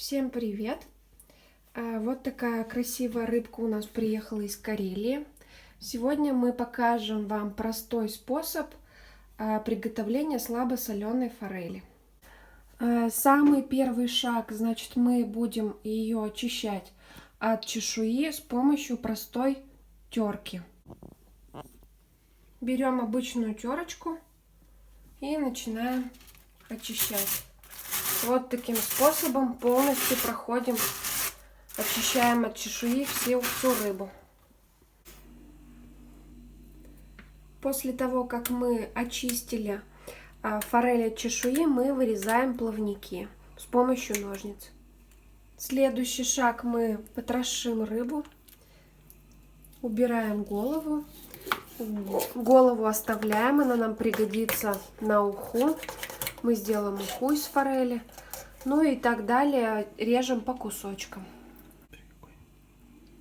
Всем привет! Вот такая красивая рыбка у нас приехала из Карелии. Сегодня мы покажем вам простой способ приготовления слабосоленой форели. Самый первый шаг, значит, мы будем ее очищать от чешуи с помощью простой терки. Берем обычную терочку и начинаем очищать. Вот таким способом полностью проходим, очищаем от чешуи всю рыбу. После того, как мы очистили форель от чешуи, мы вырезаем плавники с помощью ножниц. Следующий шаг: мы потрошим рыбу, убираем голову. Голову оставляем, она нам пригодится на уху. Мы сделаем уху из форели. Ну и так далее. Режем по кусочкам.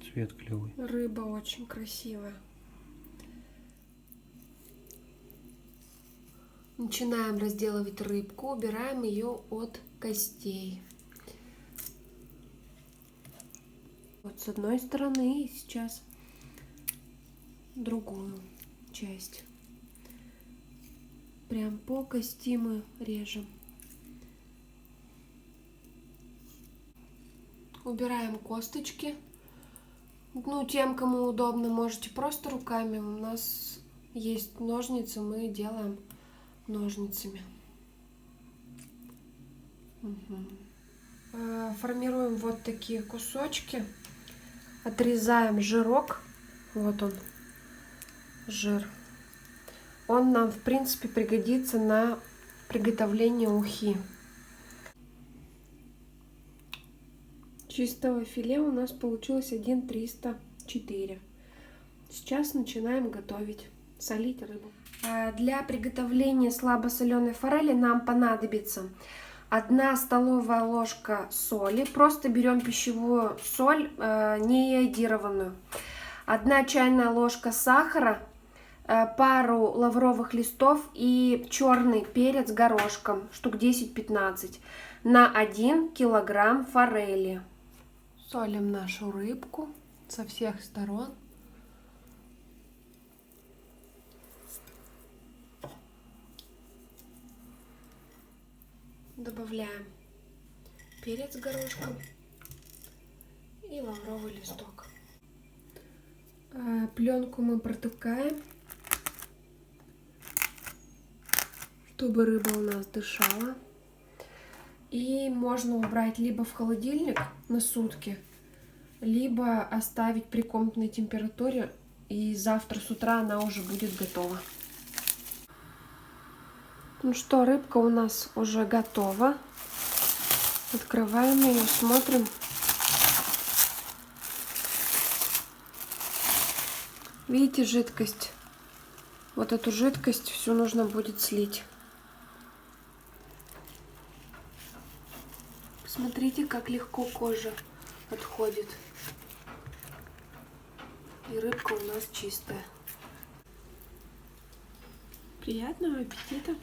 Цвет клевый. Рыба очень красивая. Начинаем разделывать рыбку. Убираем ее от костей. Вот с одной стороны, и сейчас другую часть. Прям по кости мы режем. Убираем косточки. Ну, тем, кому удобно, можете просто руками. У нас есть ножницы, мы делаем ножницами. Формируем вот такие кусочки. Отрезаем жирок. Вот он, жир. Он нам, в принципе, пригодится на приготовление ухи. Чистого филе у нас получилось 1,304. Сейчас начинаем готовить, солить рыбу. Для приготовления слабосоленой форели нам понадобится 1 столовая ложка соли. Просто берем пищевую соль, не йодированную. 1 чайная ложка сахара, пару лавровых листов и черный перец горошком, штук 10-15, на 1 килограмм форели. Солим нашу рыбку со всех сторон. Добавляем перец горошком и лавровый листок. Пленку мы протыкаем, чтобы рыба у нас дышала. И можно убрать либо в холодильник на сутки, либо оставить при комнатной температуре, и завтра с утра она уже будет готова. Ну что, рыбка у нас уже готова. Открываем ее, смотрим. Видите жидкость? Вот эту жидкость всю нужно будет слить. Смотрите, как легко кожа отходит. И рыбка у нас чистая. Приятного аппетита!